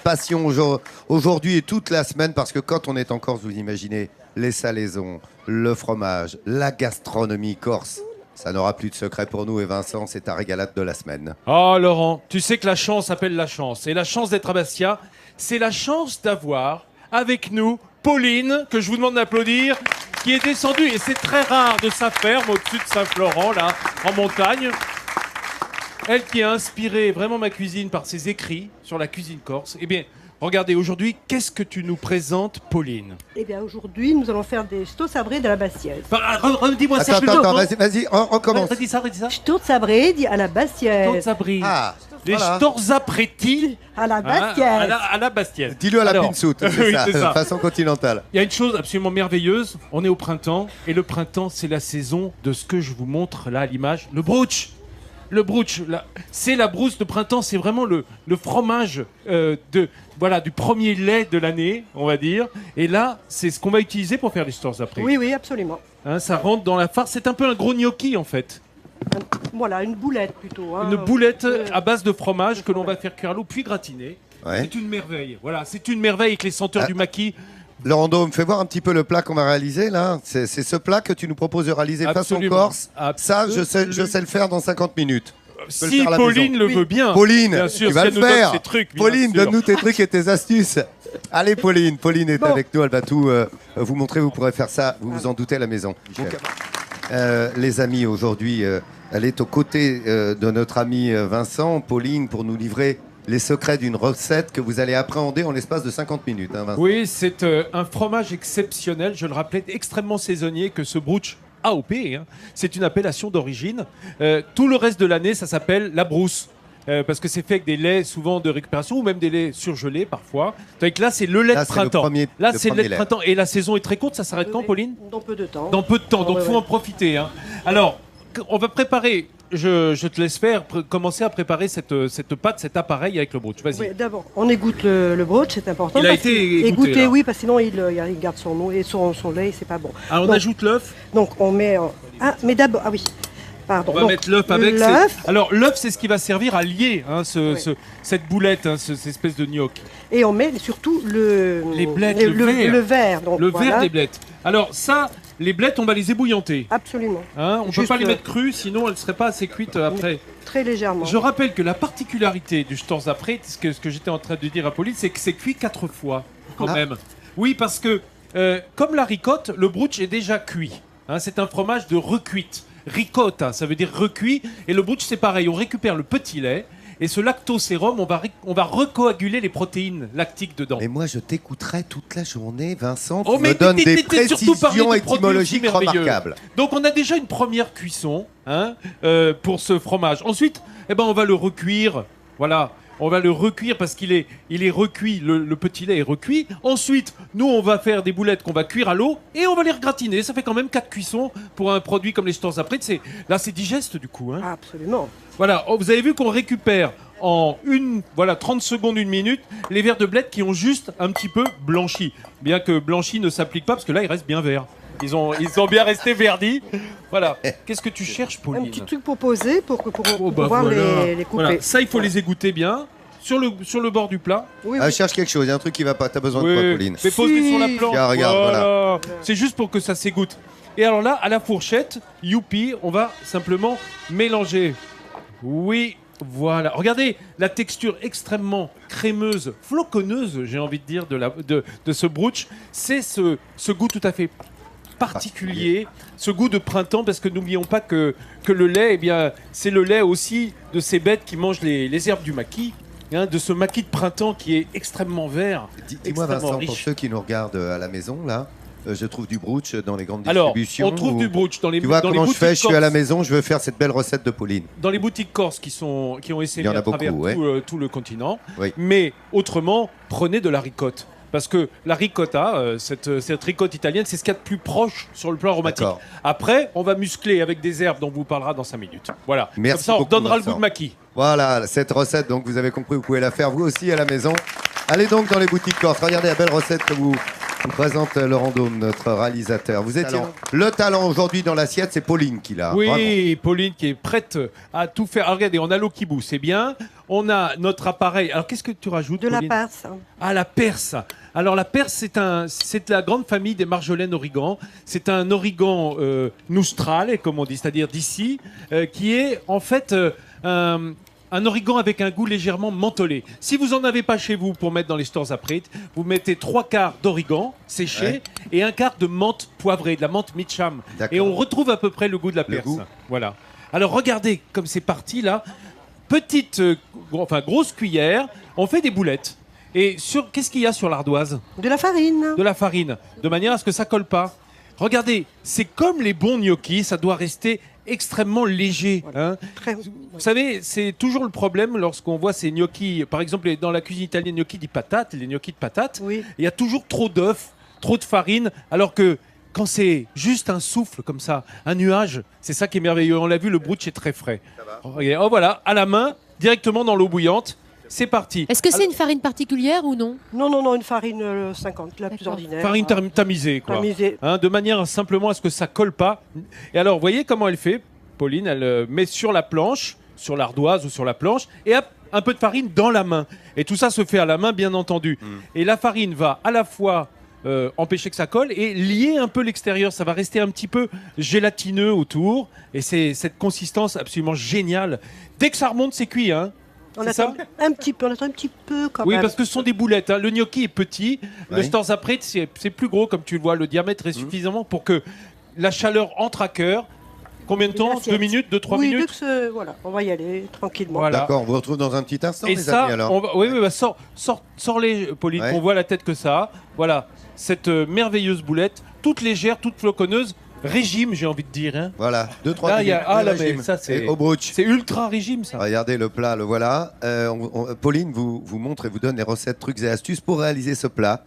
passion aujourd'hui et toute la semaine, parce que quand on est en Corse, vous imaginez les salaisons, le fromage, la gastronomie corse. Ça n'aura plus de secret pour nous, et Vincent, c'est ta régalade de la semaine. Oh Laurent, tu sais que la chance appelle la chance. Et la chance d'être à Bastia, c'est la chance d'avoir avec nous Pauline, que je vous demande d'applaudir, qui est descendue, et c'est très rare, de sa ferme au-dessus de Saint-Florent, là, en montagne. Elle qui a inspiré vraiment ma cuisine par ses écrits sur la cuisine corse. Eh bien, regardez, aujourd'hui, qu'est-ce que tu nous présentes, Pauline? Eh bien, aujourd'hui, nous allons faire des ch'tos sabrés de la Bastiaise. Redis-moi ça. Attends, vas-y, on recommence. Redis ça. Ch'tos sabrés à la Bastiaise. Sabri. Ah, Les voilà. À Storzapreti la Bastiaise. à la Bastiaise. Dis-le à la Alors, pinsoute, c'est oui, ça, c'est de ça. façon continentale. Il y a une chose absolument merveilleuse, on est au printemps, et le printemps, c'est la saison de ce que je vous montre là à l'image, le brooch. Le brooch, c'est la brousse de printemps, c'est vraiment le fromage du premier lait de l'année, on va dire. Et là, c'est ce qu'on va utiliser pour faire les stores après. Oui, absolument. Hein, ça rentre dans la farce, c'est un peu un gros gnocchi en fait. Voilà, une boulette plutôt. Hein. Une boulette à base de fromage que l'on va faire cuire à l'eau, puis gratiner. Ouais. C'est une merveille. Voilà, c'est une merveille avec les senteurs du maquis. Laurent Dôme, fais voir un petit peu le plat qu'on va réaliser là. C'est ce plat que tu nous proposes de réaliser façon Absolument. corse. Ça, Absolument. je sais le faire dans 50 minutes. peux le Si faire à la Pauline maison. le veut bien. Pauline, Bien sûr, tu vas si le elle nous donne faire. ses trucs, bien Pauline, sûr. donne-nous tes trucs et tes astuces. Allez, Pauline est Bon. avec nous. Elle va tout vous montrer. Vous pourrez faire ça. Vous vous en doutez à la maison. Les amis, aujourd'hui, elle est aux côtés de notre ami Vincent, Pauline, pour nous livrer les secrets d'une recette que vous allez appréhender en l'espace de 50 minutes. Hein, Vincent. Oui, c'est un fromage exceptionnel, je le rappelais, extrêmement saisonnier que ce brooch AOP. Hein. C'est une appellation d'origine. Tout le reste de l'année, ça s'appelle la brousse. Parce que c'est fait avec des laits souvent de récupération ou même des laits surgelés parfois. Donc là, c'est le lait Là, de c'est le printemps. premier- Là, le c'est le lait premier de printemps. Et la saison est très courte, ça s'arrête quand, Pauline? Dans peu de temps. Dans peu de temps, donc Ouais, faut ouais. en profiter. Hein. Alors, on va préparer, je te laisse faire, commencer à préparer cette pâte, cet appareil avec le brooch. Vas-y. Oui, d'abord, on égoutte le brooch, c'est important. Il a parce été que- égoutté, là. oui, parce que sinon il garde son eau et son lait, c'est pas bon. Alors, on Donc- ajoute l'œuf. Donc on met... mais d'abord... Ah oui, pardon. On va Donc, mettre l'œuf avec. l'œuf, Alors, l'œuf, c'est ce qui va servir à lier hein, cette boulette, hein, cette espèce de gnocchi. et on met surtout Les blettes, le verre. le verre. Donc, Le voilà. verre des blettes. Alors, ça, les blettes, on va les ébouillanter. Absolument. Hein, on ne peut Juste, pas les mettre crues, sinon elles ne seraient pas assez cuites après. Très légèrement. Je rappelle que la particularité du Storz après, ce que j'étais en train de dire à Pauline, c'est que c'est cuit 4 fois, quand Ah. même. Oui, parce que, comme la ricotte, le brooch est déjà cuit. Hein, c'est un fromage de recuite. Ricotta, ça veut dire recuit. Et le brooch, c'est pareil. On récupère le petit lait. Et ce lactosérum, on va recoaguler les protéines lactiques dedans. Mais moi, je t'écouterai toute la journée, Vincent. Oh, Tu mais me donnes des t'es surtout parlé précisions de produits étymologiques aussi merveilleux. remarquables. Donc on a déjà une première cuisson hein, pour ce fromage. Ensuite, on va le recuire. Voilà, on va le recuire parce qu'il est recuit, le petit lait est recuit. Ensuite, nous, on va faire des boulettes qu'on va cuire à l'eau et on va les regratiner. Ça fait quand même 4 cuissons pour un produit comme les Storz après. Là, c'est digeste du coup. Hein. Absolument. Voilà, oh, vous avez vu qu'on récupère en 30 secondes, 1 minute, les verres de blettes qui ont juste un petit peu blanchi. Bien que blanchi ne s'applique pas parce que là, ils restent bien verts. Ils ont bien resté verdis. Voilà. Qu'est-ce que tu cherches, Pauline? Un petit truc pour poser, pour Oh, bah pouvoir voilà. les couper. Voilà. Ça, il faut les égoutter bien. Sur le bord du plat. Oui, Ah, oui. je cherche quelque chose. Il y a un truc qui va pas. T'as besoin de quoi, Pauline? Mais pose-les sur la Si. planche. Tiens, regarde, voilà. C'est juste pour que ça s'égoutte. Et alors là, à la fourchette, youpi, on va simplement mélanger. Oui, voilà. Regardez la texture extrêmement crémeuse, floconneuse, j'ai envie de dire, de ce brooch. C'est ce goût tout à fait particulier, ce goût de printemps, parce que n'oublions pas que le lait, c'est le lait aussi de ces bêtes qui mangent les herbes du maquis. Hein, de ce maquis de printemps qui est extrêmement vert, Dis-moi, extrêmement Vincent, riche. pour ceux qui nous regardent à la maison, là, je trouve du brooch dans les grandes Alors, distributions. on trouve ou- du brooch dans les Tu vois dans les comment je boutiques fais? Je suis à la corses. maison, je veux faire cette belle recette de Pauline. Dans les boutiques corses qui ont Il y essaimé en a à travers beaucoup, tout le continent. Oui. Mais autrement, prenez de la ricotte. Parce que la ricotta, cette ricotte italienne, c'est ce qu'il y a de plus proche sur le plan aromatique. D'accord. Après, on va muscler avec des herbes dont on vous parlera dans 5 minutes. Voilà. Merci Comme ça, on beaucoup, redonnera le Vincent. goût de maquis. Voilà, cette recette, donc vous avez compris, vous pouvez la faire vous aussi à la maison. Allez donc dans les boutiques corses, regardez la belle recette que vous présente Laurent Dôme, notre réalisateur. Vous étiez le talent aujourd'hui dans l'assiette, c'est Pauline qui l'a. Oui, Vraiment. Pauline qui est prête à tout faire. Alors, regardez, on a l'eau qui bout, c'est bien. on a notre appareil. Alors, qu'est-ce que tu rajoutes, De la Pauline? Perse. Ah, la perse. Alors, la perse, c'est la grande famille des marjolaines origan. C'est un origan noustral, comme on dit, c'est-à-dire d'ici, qui est en fait un origan avec un goût légèrement mentholé. Si vous n'en avez pas chez vous pour mettre dans les stores après, vous mettez 3/4 d'origan séché et 1/4 de menthe poivrée, de la menthe Mitcham. D'accord. Et on retrouve à peu près le goût de la Le perse. goût. Voilà. Alors, regardez comme c'est parti là. Petite, grosse cuillère, on fait des boulettes. Et qu'est-ce qu'il y a sur l'ardoise? De la farine. De la farine, de manière à ce que ça colle pas. Regardez, c'est comme les bons gnocchis, ça doit rester extrêmement léger. Hein. Très... Vous savez, c'est toujours le problème lorsqu'on voit ces gnocchis, par exemple dans la cuisine italienne, gnocchis di patate, les gnocchis de patates, Oui. il y a toujours trop d'œufs, trop de farine, alors que quand c'est juste un souffle comme ça, un nuage, c'est ça qui est merveilleux. On l'a vu, le brooch est très frais. Regardez, oh voilà, à la main, directement dans l'eau bouillante, c'est parti. Est-ce que c'est une farine particulière ou non? Non, une farine 50, la plus D'accord. ordinaire. Farine tamisée, quoi. Tamisée. Hein, de manière simplement à ce que ça colle pas. Et alors, vous voyez comment elle fait, Pauline? Elle met sur la planche, sur l'ardoise ou sur la planche, et hop, un peu de farine dans la main. Et tout ça se fait à la main, bien entendu. Et la farine va à la fois empêcher que ça colle et lier un peu l'extérieur. Ça va rester un petit peu gélatineux autour. Et c'est cette consistance absolument géniale. Dès que ça remonte, c'est cuit, hein. On C'est attend ça un petit peu, on attend un petit peu quand Oui, même. parce que ce sont des boulettes. Hein. Le gnocchi est petit. Le Oui. Storz après, c'est plus gros, comme tu le vois. Le diamètre est suffisamment pour que la chaleur entre à cœur. Combien de temps? 2 minutes, 2-3 oui, minutes? voilà, on va y aller tranquillement. Voilà. D'accord, on vous retrouve dans un petit instant, Et les ça, amis, alors. oui, bah, sors-les, Pauline, Ouais. qu'on voit la tête que ça a. Voilà, cette merveilleuse boulette, toute légère, toute floconneuse, régime, j'ai envie de dire. Hein. Voilà, 2-3 Là, il y minutes. a- ah, le là, mais régime. ça, c'est- Et au brooch. C'est ultra régime, ça. Regardez le plat, le voilà. Pauline vous montre et vous donne les recettes, trucs et astuces pour réaliser ce plat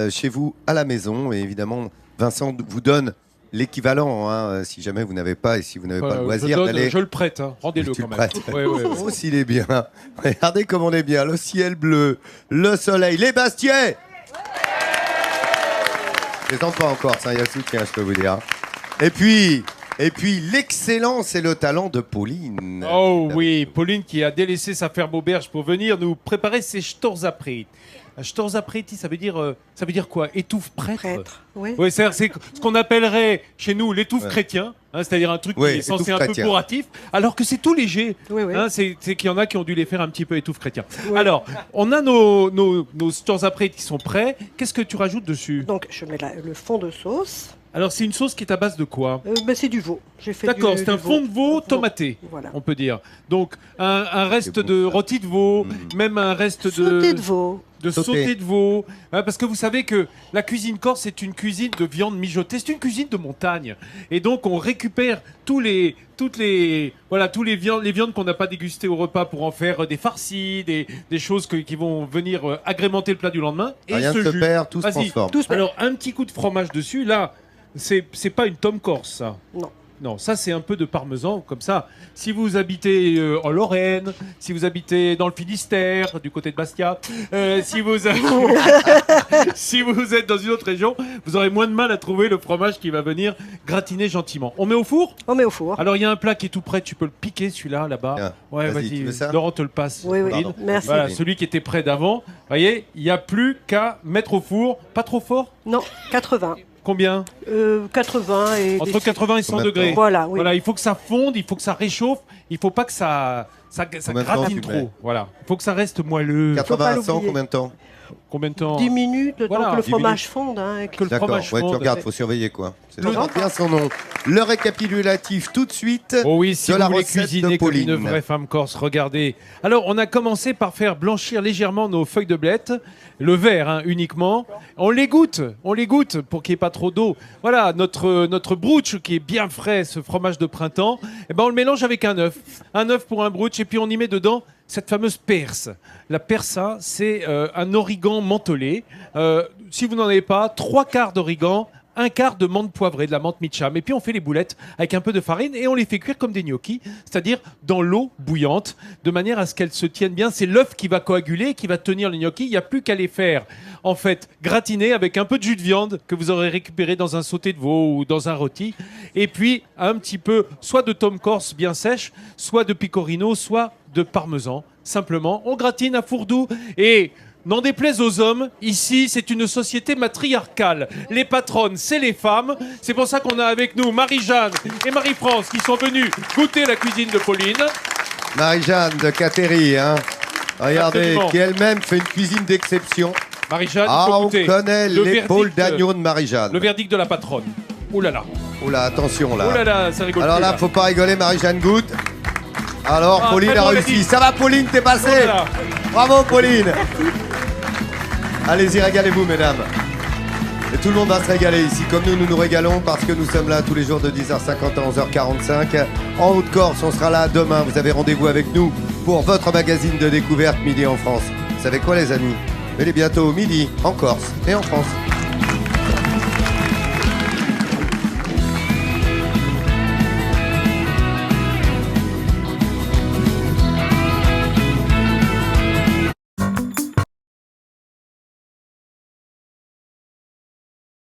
chez vous à la maison. Et évidemment, Vincent vous donne l'équivalent, hein, si jamais vous n'avez pas et si vous n'avez pas le loisir d'aller. Je le prête, hein. Rendez-le Tu quand le même. prêtes. Ouais, ouais, ouais. Oh, s'il est bien. Regardez comme on est bien. Le ciel bleu, le soleil, les Bastiais. Je les entends pas encore, ça, il y a soutien, je peux vous dire. Et puis l'excellence et le talent de Pauline. Oh oui, Pauline qui a délaissé sa ferme auberge pour venir nous préparer ses Storzapret. Un Storzapret, ça veut dire quoi? Étouffe prêtre. Prêtre, oui. Oui, c'est ce qu'on appellerait chez nous l'étouffe Ouais. chrétien, hein, c'est-à-dire un truc Oui, qui est censé étouffe un peu chrétien. bourratif, alors que c'est tout léger. Oui, oui. Hein, c'est qu'il y en a qui ont dû les faire un petit peu étouffe chrétien. Oui. Alors, on a nos Storzapret qui sont prêts. Qu'est-ce que tu rajoutes dessus? Donc je mets le fond de sauce. Alors, c'est une sauce qui est à base de quoi? C'est du veau. J'ai fait D'accord, du c'est un fond de veau tomaté, Voilà. on peut dire. Donc, un reste C'est bon, de ça. rôti de veau, même un reste Sauté de veau. de Sauté. sauté de veau. Hein, parce que vous savez que la cuisine corse, c'est une cuisine de viande mijotée, c'est une cuisine de montagne. Et donc, on récupère les viandes qu'on n'a pas dégustées au repas pour en faire des farcis, des choses qui vont venir agrémenter le plat du lendemain. Et Rien ce ne se jus. perd, tout se Vas-y. transforme. Tout se met. Alors, un petit coup de fromage dessus, là, c'est pas une tome corse, ça. Non. Non, ça c'est un peu de parmesan, comme ça. Si vous habitez en Lorraine, si vous habitez dans le Finistère, du côté de Bastia, si vous êtes dans une autre région, vous aurez moins de mal à trouver le fromage qui va venir gratiner gentiment. On met au four? On met au four. Alors il y a un plat qui est tout prêt, tu peux le piquer celui-là, là-bas. Tiens, Ouais, vas-y, tu veux ça Laurent te le passe. Oui, oui. Pardon. Merci. Voilà, celui qui était prêt d'avant. Vous voyez, il n'y a plus qu'à mettre au four. Pas trop fort? Non, 80. Combien? 80 et... Entre 80 et 100 Combien de degrés. temps Voilà, oui. Voilà, il faut que ça fonde, il faut que ça réchauffe, il faut pas que ça Combien de temps gratine tu mets trop. Voilà, il faut que ça reste moelleux. 80 à 100, l'oublier. combien de temps? Combien de temps? 10 minutes, le Voilà, temps que le 10 fromage fonde. Hein, Que le D'accord, fromage ouais, tu fonde. regardes, faut surveiller quoi. C'est Le- porte bien son nom. Le récapitulatif tout de suite. Oh oui, si de vous la voulez recette cuisiner de comme Pauline. une vraie femme corse, regardez. Alors, on a commencé par faire blanchir légèrement nos feuilles de blette, le verre hein, uniquement. On les goûte pour qu'il n'y ait pas trop d'eau. Voilà, notre brooch qui est bien frais, ce fromage de printemps, eh ben, on le mélange avec un œuf. Un œuf pour un brooch, et puis on y met dedans cette fameuse perse. La persa, c'est un origan mentholé. Si vous n'en avez pas, 3/4 d'origan, un quart de menthe poivrée, de la menthe Mitcham. Et puis on fait les boulettes avec un peu de farine et on les fait cuire comme des gnocchis, c'est-à-dire dans l'eau bouillante, de manière à ce qu'elles se tiennent bien. C'est l'œuf qui va coaguler, qui va tenir les gnocchis. Il n'y a plus qu'à les faire, en fait, gratiner avec un peu de jus de viande que vous aurez récupéré dans un sauté de veau ou dans un rôti. Et puis un petit peu, soit de tome corse bien sèche, soit de pecorino, soit de parmesan. Simplement, on gratine à four doux et... N'en déplaise aux hommes, ici c'est une société matriarcale. Les patronnes, c'est les femmes. C'est pour ça qu'on a avec nous Marie-Jeanne et Marie-France qui sont venues goûter la cuisine de Pauline. Marie-Jeanne de Cattery, hein. Regardez, Absolument. qui elle-même fait une cuisine d'exception. Marie-Jeanne, Ah, faut on goûter. connaît Le l'épaule verdict, d'agneau de Marie-Jeanne. Le verdict de la patronne. Ouh là là. Oh là, attention là. Ouh là là, ça rigole Alors plus, là, faut pas rigoler, Marie-Jeanne goûte. Alors, Ah, Pauline très a bon, réussi. Lady. Ça va, Pauline, t'es passée. Oh là là. Bravo, Pauline. Allez-y, régalez-vous, mesdames. Et tout le monde va se régaler ici, comme nous nous régalons, parce que nous sommes là tous les jours de 10h50 à 11h45. En Haute-Corse, on sera là demain. Vous avez rendez-vous avec nous pour votre magazine de découverte Midi en France. Vous savez quoi, les amis? Il est bientôt midi en Corse et en France.